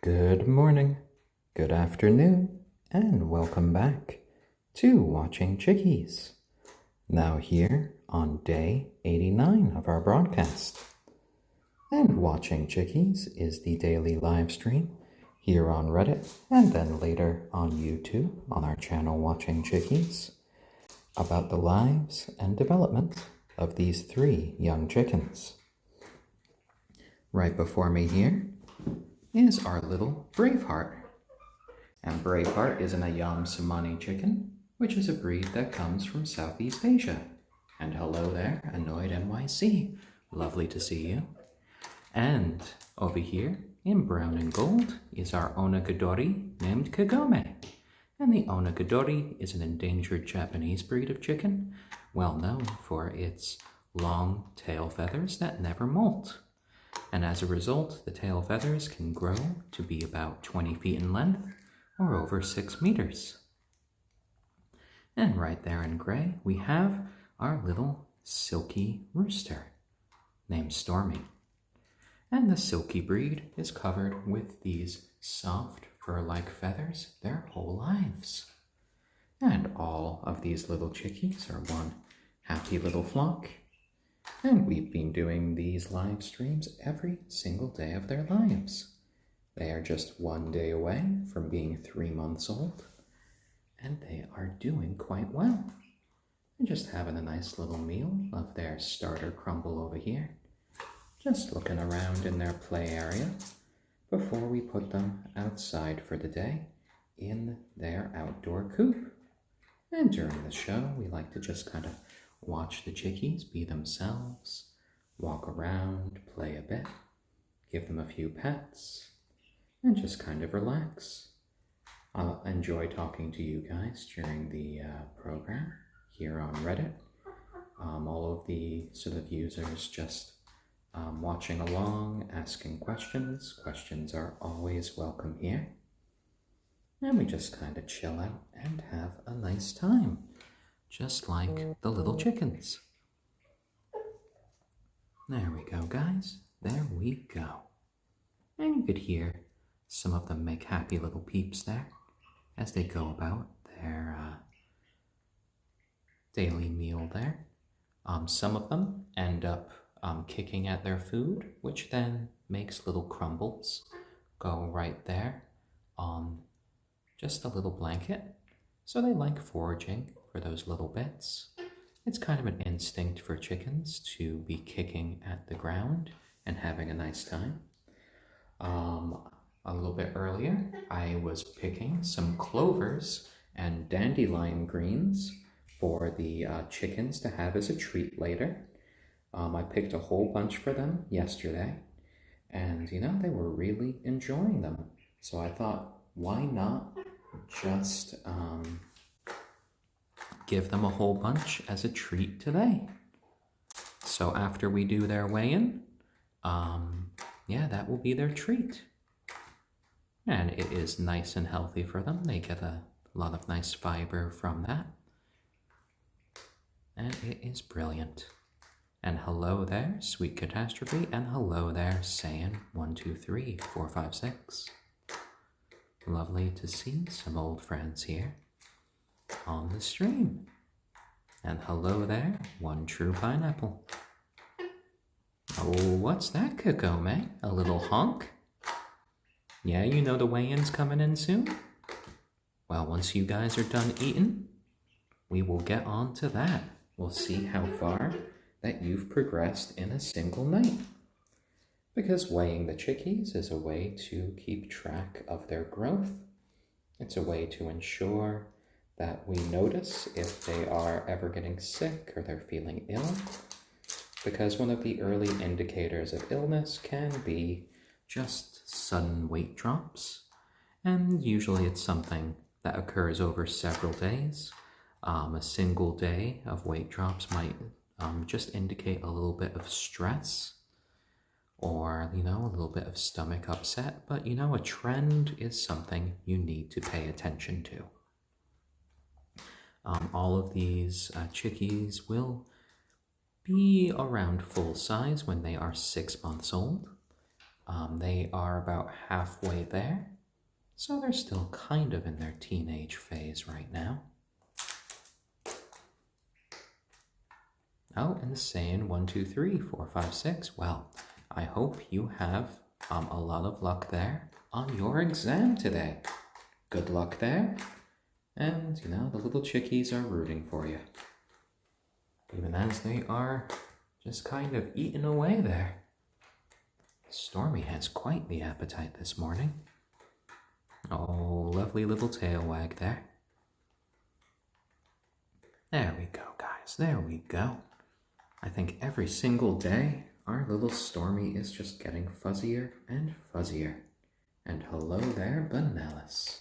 Good morning, good afternoon, and welcome back to Watching Chickies. Now here on day 89 of our broadcast. And Watching Chickies is the daily live stream here on Reddit and then later on YouTube on our channel Watching Chickies about the lives and development of these three young chickens. Right before me here is our little Braveheart. And Braveheart is an ayam cemeni chicken, which is a breed that comes from Southeast Asia. And hello there, Annoyed NYC. Lovely to see you. And over here, in brown and gold, is our onagadori named Kagome. And the onagadori is an endangered Japanese breed of chicken, well known for its long tail feathers that never molt. And as a result, the tail feathers can grow to be about 20 feet in length or over 6 meters. And right there in gray, we have our little silky rooster named Stormy. And the silky breed is covered with these soft fur-like feathers their whole lives. And all of these little chickies are one happy little flock. And we've been doing these live streams every single day of their lives. They are just one day away from being 3 months old, and they are doing quite well. And just having a nice little meal of their starter crumble over here, just looking around in their play area before we put them outside for the day in their outdoor coop. And during the show, we like to just kind of watch the chickies be themselves, walk around, play a bit, give them a few pets, and just kind of relax. I'll enjoy talking to you guys during the program here on Reddit. All of the sort of users just watching along, asking questions. Questions are always welcome here. And we just kind of chill out and have a nice time. Just like the little chickens. There we go, guys. There we go. And you could hear some of them make happy little peeps there as they go about their daily meal there. Some of them end up kicking at their food, which then makes little crumbles go right there on just a little blanket. So they like foraging for those little bits. It's kind of an instinct for chickens to be kicking at the ground and having a nice time. A little bit earlier, I was picking some clovers and dandelion greens for the chickens to have as a treat later. I picked a whole bunch for them yesterday, and they were really enjoying them. So I thought, why not just give them a whole bunch as a treat today. So after we do their weigh-in, that will be their treat. And it is nice and healthy for them. They get a lot of nice fiber from that. And it is brilliant. And hello there, Sweet Catastrophe, and hello there, Saiyan 123456. Lovely to see some old friends here on the stream. And hello there, One True Pineapple. Oh, what's that, Kagome? A little honk? Yeah, you know the weigh-in's coming in soon? Well, once you guys are done eating, we will get on to that. We'll see how far that you've progressed in a single night. Because weighing the chickies is a way to keep track of their growth. It's a way to ensure that we notice if they are ever getting sick or they're feeling ill. Because one of the early indicators of illness can be just sudden weight drops. And usually it's something that occurs over several days. A single day of weight drops might just indicate a little bit of stress or, a little bit of stomach upset. But, a trend is something you need to pay attention to. All of these chickies will be around full size when they are 6 months old. They are about halfway there, so they're still kind of in their teenage phase right now. Oh, and saying 1, 2, 3, 4, 5, 6. Well, I hope you have a lot of luck there on your exam today. Good luck there. And, you know, the little chickies are rooting for you. Even as they are just kind of eating away there. Stormy has quite the appetite this morning. Oh, lovely little tail wag there. There we go, guys. There we go. I think every single day, our little Stormy is just getting fuzzier and fuzzier. And hello there, Banellis.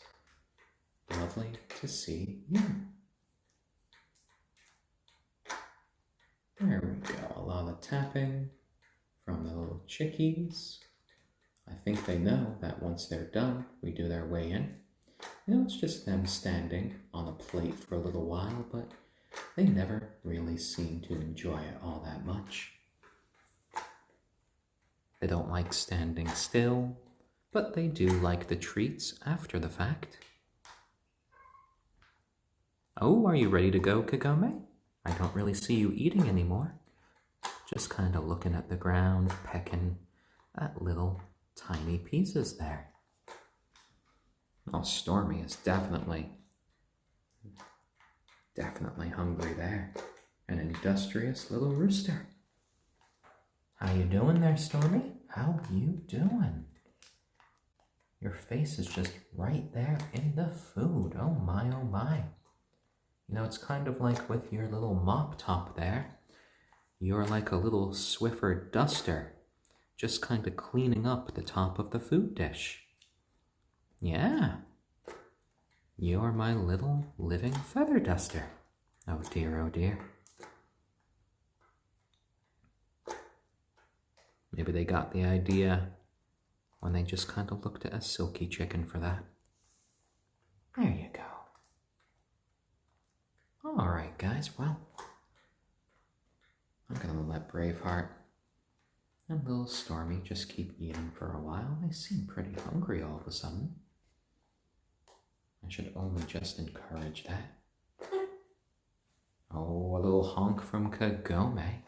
Lovely to see you. There we go. A lot of tapping from the little chickies. I think they know that once they're done, we do their weigh in. You know, it's just them standing on a plate for a little while, but they never really seem to enjoy it all that much. They don't like standing still, but they do like the treats after the fact. Oh, are you ready to go, Kagome? I don't really see you eating anymore. Just kind of looking at the ground, pecking at little tiny pieces there. Oh, Stormy is definitely hungry there. An industrious little rooster. How you doing there, Stormy? How you doing? Your face is just right there in the food. Oh my, oh my. You know, it's kind of like with your little mop top there. You're like a little Swiffer duster, just kind of cleaning up the top of the food dish. Yeah. You're my little living feather duster. Oh dear, oh dear. Maybe they got the idea when they just kind of looked at a silky chicken for that. There you go. All right, guys, well, I'm going to let Braveheart and little Stormy just keep eating for a while. They seem pretty hungry all of a sudden. I should only just encourage that. Oh, a little honk from Kagome.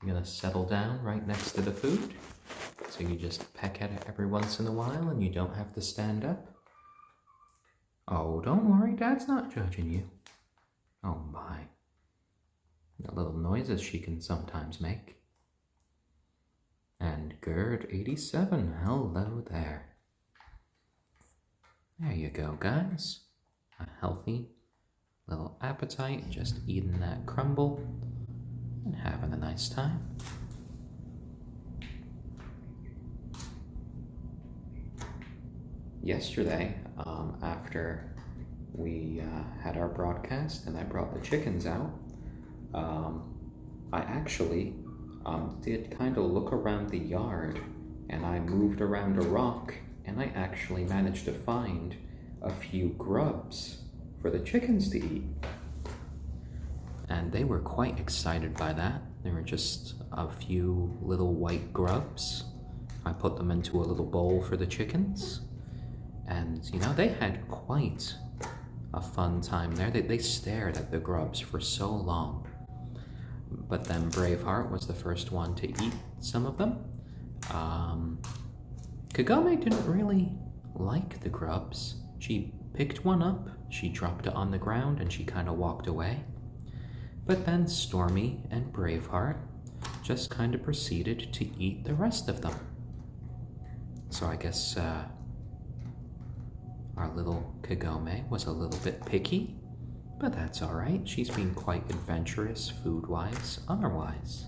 You're going to settle down right next to the food, so you just peck at it every once in a while and you don't have to stand up. Oh, don't worry, Dad's not judging you. Oh my. The little noises she can sometimes make. And Gerd87, hello there. There you go, guys. A healthy little appetite, just eating that crumble and having a nice time. Yesterday, after we had our broadcast and I brought the chickens out, I actually did kind of look around the yard, and I moved around a rock, and I actually managed to find a few grubs for the chickens to eat. And they were quite excited by that. There were just a few little white grubs. I put them into a little bowl for the chickens. And, you know, they had quite a fun time there. They stared at the grubs for so long. But then Braveheart was the first one to eat some of them. Kagome didn't really like the grubs. She picked one up, she dropped it on the ground, and she kind of walked away. But then Stormy and Braveheart just kind of proceeded to eat the rest of them. So I guess our little Kagome was a little bit picky, but that's all right. She's been quite adventurous food-wise, otherwise.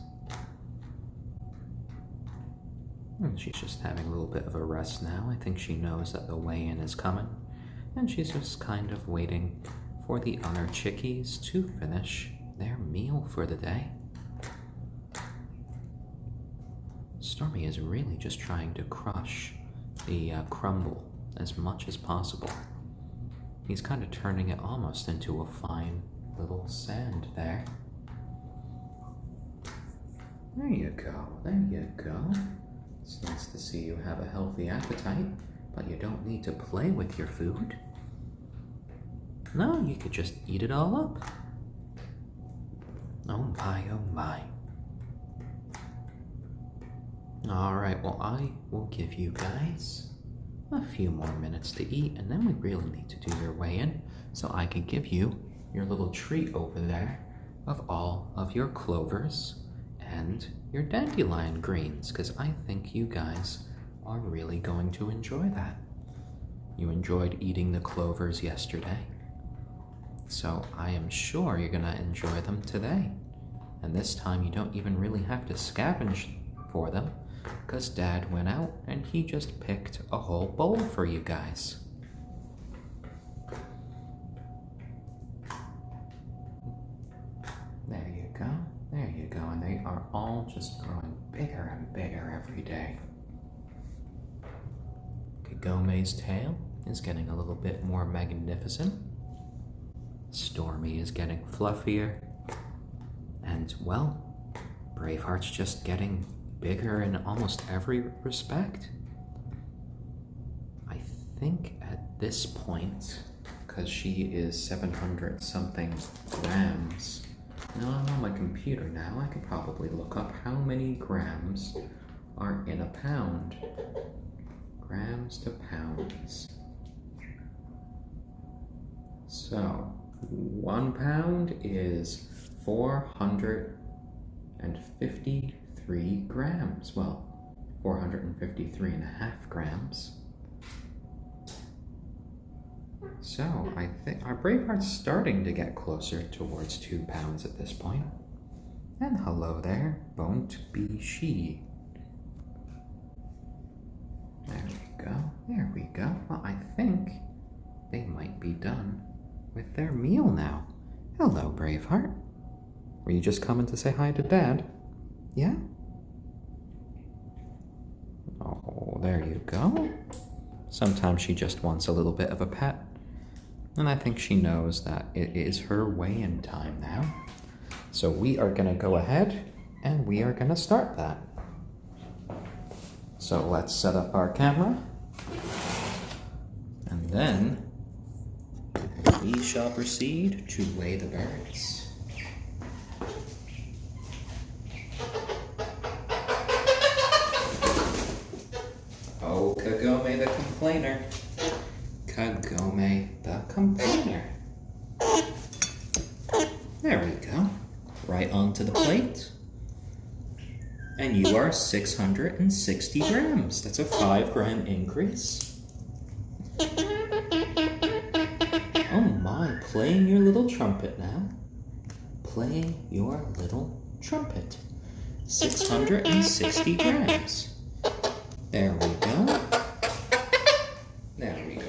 And she's just having a little bit of a rest now. I think she knows that the weigh-in is coming, and she's just kind of waiting for the other chickies to finish their meal for the day. Stormy is really just trying to crush the crumble as much as possible. He's kind of turning it almost into a fine little sand there. There you go, there you go. It's nice to see you have a healthy appetite, but you don't need to play with your food. No, you could just eat it all up. Oh my, oh my. Alright, well I will give you guys a few more minutes to eat, and then we really need to do your weigh-in, so I can give you your little treat over there of all of your clovers and your dandelion greens, because I think you guys are really going to enjoy that. You enjoyed eating the clovers yesterday, so I am sure you're going to enjoy them today. And this time you don't even really have to scavenge for them, because Dad went out and he just picked a whole bowl for you guys. There you go, there you go, and they are all just growing bigger and bigger every day. Kagome's tail is getting a little bit more magnificent. Stormy is getting fluffier. And, well, Braveheart's just getting bigger in almost every respect. I think at this point, because she is 700 something grams. Now I'm on my computer now, I could probably look up how many grams are in a pound. Grams to pounds. So, 1 pound is 453 grams. Well, 453.5 grams. So, I think our Braveheart's starting to get closer towards 2 pounds at this point. And hello there, won't be she. There we go, there we go. Well, I think they might be done with their meal now. Hello, Braveheart. Were you just coming to say hi to Dad? Yeah? Oh, there you go. Sometimes she just wants a little bit of a pet. And I think she knows that it is her weigh-in time now. So we are going to go ahead and we are going to start that. So let's set up our camera. And then we shall proceed to weigh the birds. Oh, Kagome the complainer. Kagome the complainer. There we go. Right onto the plate. And you are 660 grams. That's a 5 gram increase. Oh my, playing your little trumpet now. Playing your little trumpet. 660 grams. There we go. There we go.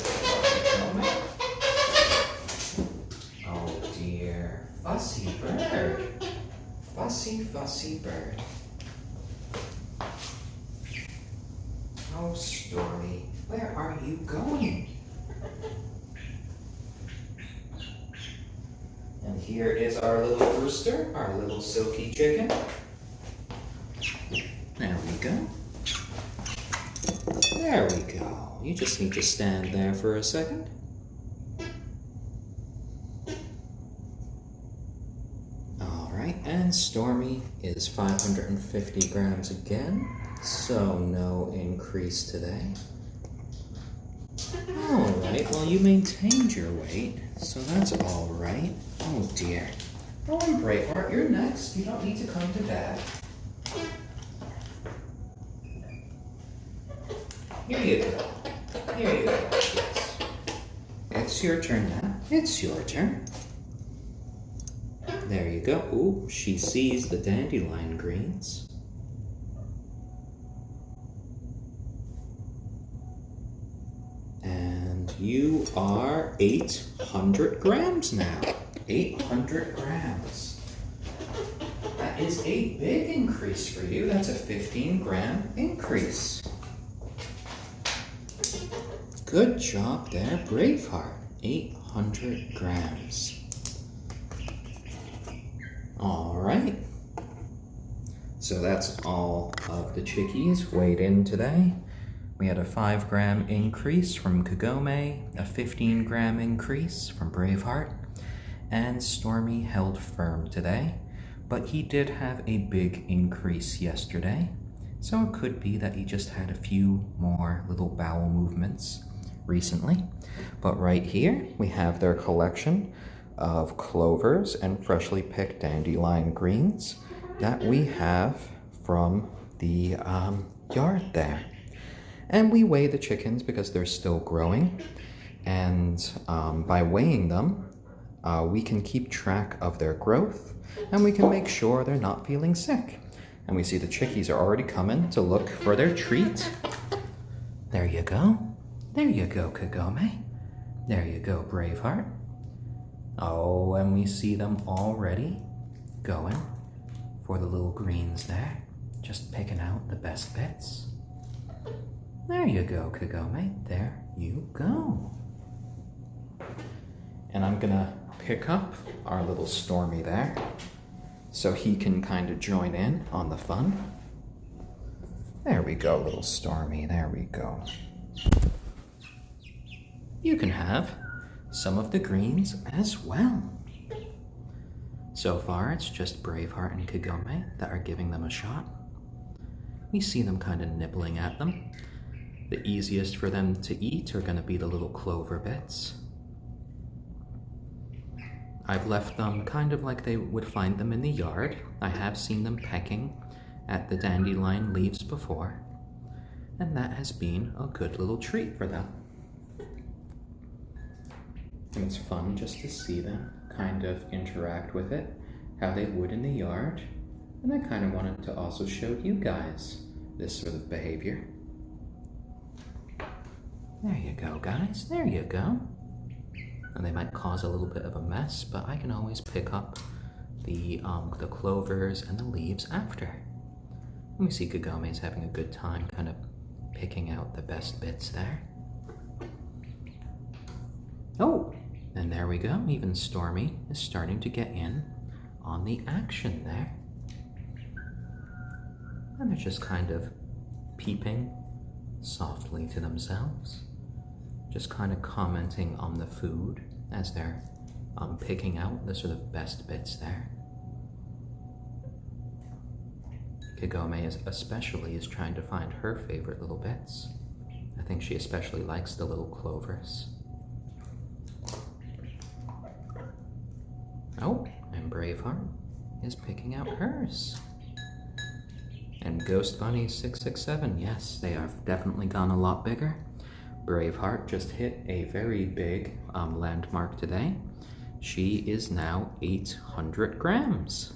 Oh dear. Fussy bird. Fussy, fussy bird. Oh, Stormy, where are you going? And here is our little rooster, our little silky chicken. There we go. There we go. You just need to stand there for a second. Alright, and Stormy is 550 grams again, so no increase today. Alright, well you maintained your weight, so that's alright. Oh dear. Oh, and Braveheart, you're next. You don't need to come to Dad. Here you go. Here you go. Yes. It's your turn now. It's your turn. There you go. Ooh, she sees the dandelion greens. And you are 800 grams now. 800 grams. That is a big increase for you. That's a 15 gram increase. Good job there, Braveheart. 800 grams. All right. So that's all of the chickies weighed in today. We had a 5-gram increase from Kagome, a 15-gram increase from Braveheart, and Stormy held firm today, but he did have a big increase yesterday, so it could be that he just had a few more little bowel movements recently. But right here, we have their collection of clovers and freshly picked dandelion greens that we have from the yard there. And we weigh the chickens because they're still growing, and by weighing them, we can keep track of their growth, and we can make sure they're not feeling sick. And we see the chickies are already coming to look for their treat. There you go. There you go, Kagome. There you go, Braveheart. Oh, and we see them already going for the little greens there, just picking out the best bits. There you go, Kagome. There you go. And I'm gonna pick up our little Stormy there so he can kind of join in on the fun. There we go, little Stormy. There we go. You can have some of the greens as well. So far, it's just Braveheart and Kagome that are giving them a shot. We see them kind of nibbling at them. The easiest for them to eat are going to be the little clover bits. I've left them kind of like they would find them in the yard. I have seen them pecking at the dandelion leaves before, and that has been a good little treat for them. And it's fun just to see them kind of interact with it, how they would in the yard. And I kind of wanted to also show you guys this sort of behavior. There you go, guys. There you go. And they might cause a little bit of a mess, but I can always pick up the clovers and the leaves after. And we see Kagome's having a good time kind of picking out the best bits there. Oh, and there we go. Even Stormy is starting to get in on the action there. And they're just kind of peeping softly to themselves, just kind of commenting on the food as they're picking out the sort of best bits there. Kagome especially is trying to find her favorite little bits. I think she especially likes the little clovers. Oh, and Braveheart is picking out hers. And Ghost Bunny 667, yes, they have definitely gone a lot bigger. Braveheart just hit a very big landmark today. She is now 800 grams.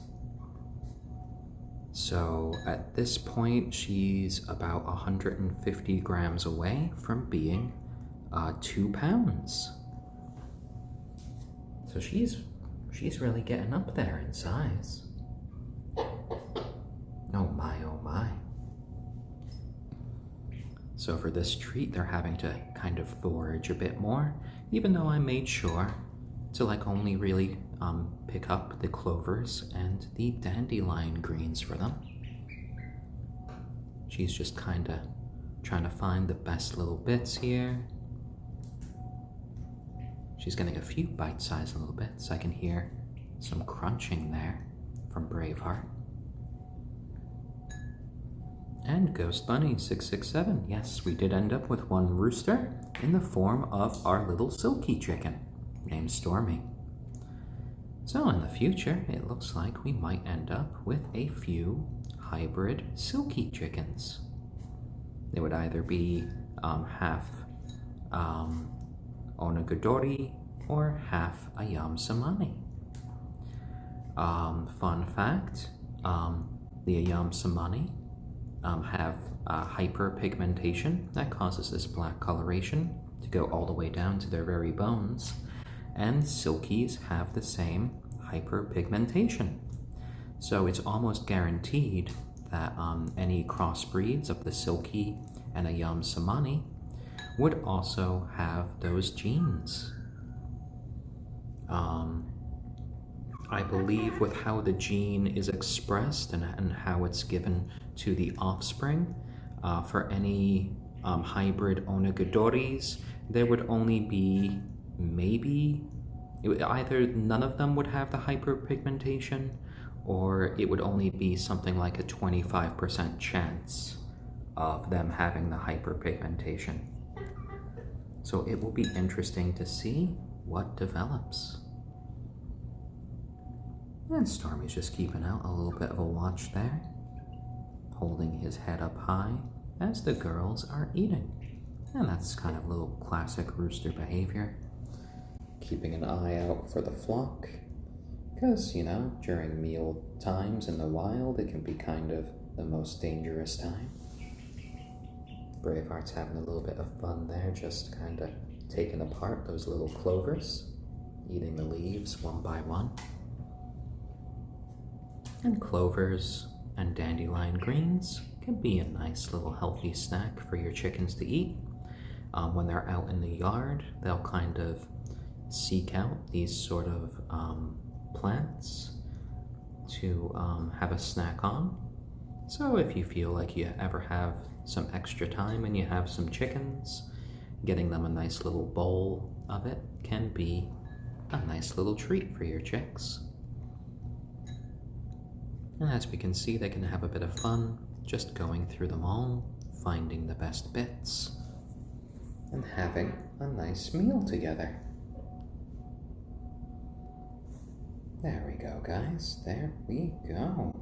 So at this point, she's about 150 grams away from being 2 pounds. So she's really getting up there in size. Oh my, oh my. So for this treat, they're having to kind of forage a bit more, even though I made sure to like only really pick up the clovers and the dandelion greens for them. She's just kind of trying to find the best little bits here. She's getting a few bite-sized little bits. I can hear some crunching there from Braveheart. And Ghost Bunny 667. Yes, we did end up with one rooster in the form of our little silkie chicken named Stormy. So in the future, it looks like we might end up with a few hybrid silkie chickens. They would either be half onagadori or half ayam cemeni. Fun fact, the ayam cemeni have hyperpigmentation that causes this black coloration to go all the way down to their very bones, and silkies have the same hyperpigmentation. So it's almost guaranteed that any crossbreeds of the silkie and ayam cemeni would also have those genes. I believe with how the gene is expressed and how it's given to the offspring, for any hybrid onagadori's, there would only be maybe, either none of them would have the hyperpigmentation, or it would only be something like a 25% chance of them having the hyperpigmentation. So it will be interesting to see what develops. And Stormy's just keeping out a little bit of a watch there, holding his head up high as the girls are eating. And that's kind of a little classic rooster behavior. Keeping an eye out for the flock, because, you know, during meal times in the wild, it can be kind of the most dangerous time. Braveheart's having a little bit of fun there, just kind of taking apart those little clovers, eating the leaves one by one. And clovers and dandelion greens can be a nice little healthy snack for your chickens to eat. When they're out in the yard, they'll kind of seek out these sort of plants to have a snack on. So if you feel like you ever have some extra time and you have some chickens, getting them a nice little bowl of it can be a nice little treat for your chicks. And as we can see, they can have a bit of fun just going through them all, finding the best bits, and having a nice meal together. There we go, guys. There we go.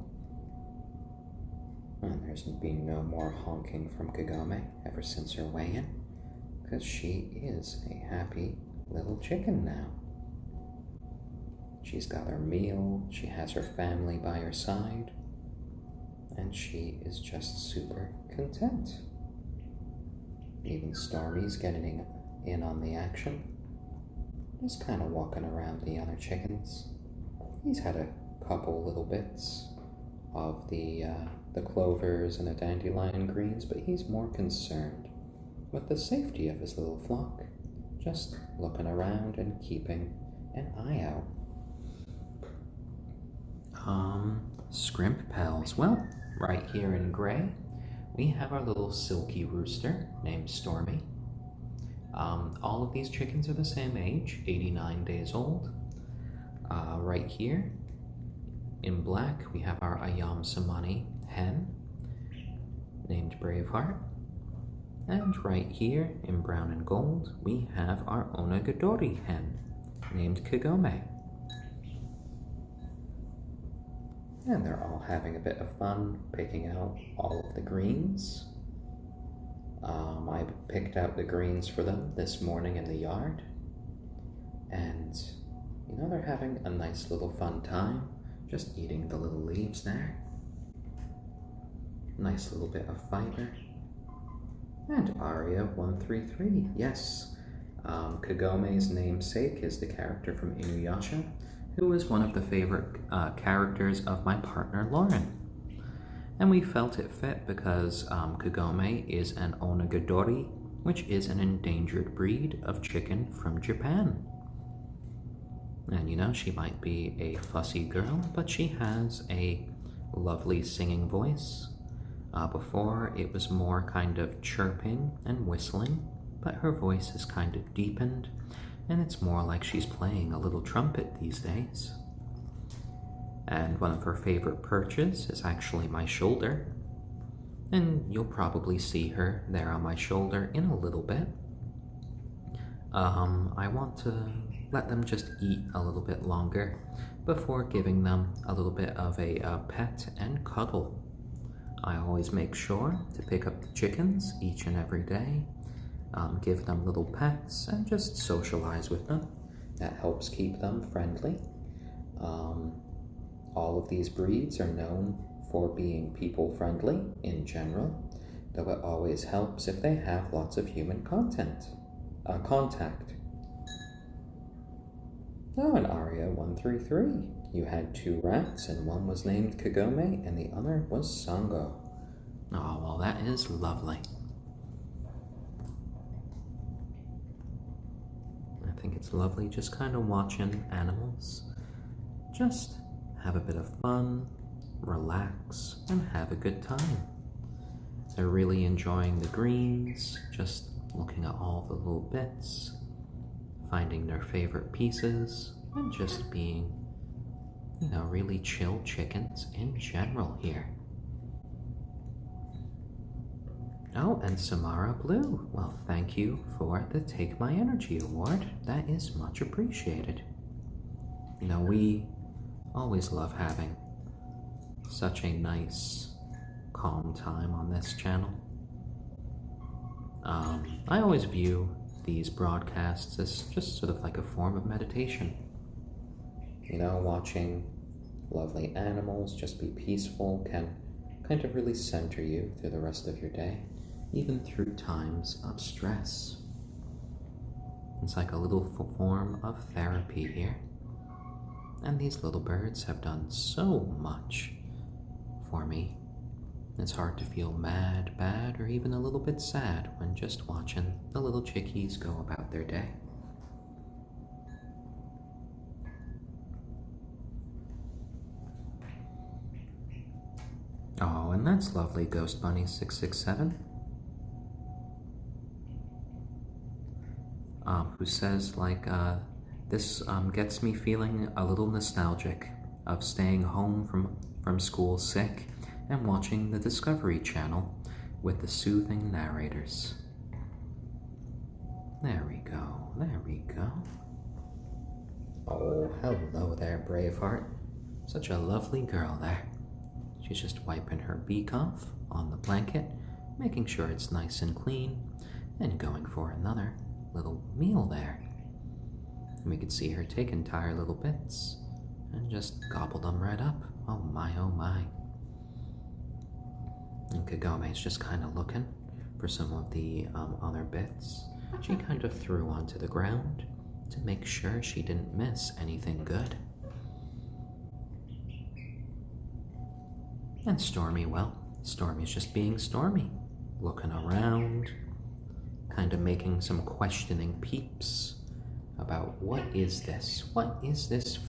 And there's been no more honking from Kagome ever since her weigh-in, because she is a happy little chicken now. She's got her meal, she has her family by her side, and she is just super content. Even Stormy's getting in on the action, just kind of walking around the other chickens. He's had a couple little bits of the clovers and the dandelion greens, but he's more concerned with the safety of his little flock, just looking around and keeping an eye out. Scrimp pals. Well, right here in gray, we have our little silky rooster named Stormy. All of these chickens are the same age, 89 days old. Right here, in black, we have our ayam cemeni hen named Braveheart. And right here, in brown and gold, we have our onagadori hen named Kagome. And they're all having a bit of fun picking out all of the greens. I picked out the greens for them this morning in the yard. And, you know, they're having a nice little fun time, just eating the little leaves there. Nice little bit of fiber. And Aria 133, yes. Kagome's namesake is the character from Inuyasha, who is one of the favorite characters of my partner Lauren. And we felt it fit because Kagome is an onagadori, which is an endangered breed of chicken from Japan. And you know, she might be a fussy girl, but she has a lovely singing voice. Before, it was more kind of chirping and whistling, but her voice has kind of deepened, and it's more like she's playing a little trumpet these days. And one of her favorite perches is actually my shoulder, and you'll probably see her there on my shoulder in a little bit. I want to let them just eat a little bit longer before giving them a little bit of a pet and cuddle. I always make sure to pick up the chickens each and every day, give them little pets, and just socialize with them. That helps keep them friendly. All of these breeds are known for being people-friendly in general, though it always helps if they have lots of human contact. Oh, and Aria 133. You had 2 rats, and one was named Kagome, and the other was Sango. Oh, well, that is lovely. I think it's lovely just kind of watching animals just have a bit of fun, relax, and have a good time. They're really enjoying the greens, just looking at all the little bits, finding their favorite pieces, and just being, really chill chickens in general here. Oh, and Samara Blue. Well, thank you for the Take My Energy Award. That is much appreciated. We always love having such a nice, calm time on this channel. I always view these broadcasts as just sort of like a form of meditation. Watching lovely animals just be peaceful can kind of really center you through the rest of your day, even through times of stress. It's like a little form of therapy here. And these little birds have done so much for me. It's hard to feel mad, bad, or even a little bit sad when just watching the little chickies go about their day. Oh, and that's lovely, Ghost Bunny 667. Who says, this gets me feeling a little nostalgic of staying home from school sick and watching the Discovery Channel with the soothing narrators. There we go, there we go. Oh, hello there, Braveheart. Such a lovely girl there. She's just wiping her beak off on the blanket, making sure it's nice and clean, and going for another little meal there. And we could see her take entire little bits and just gobble them right up. Oh my, oh my. And Kagome's just kind of looking for some of the other bits she kind of threw onto the ground to make sure she didn't miss anything good. And Stormy, well, Stormy's just being Stormy, looking around, kind of making some questioning peeps about what is this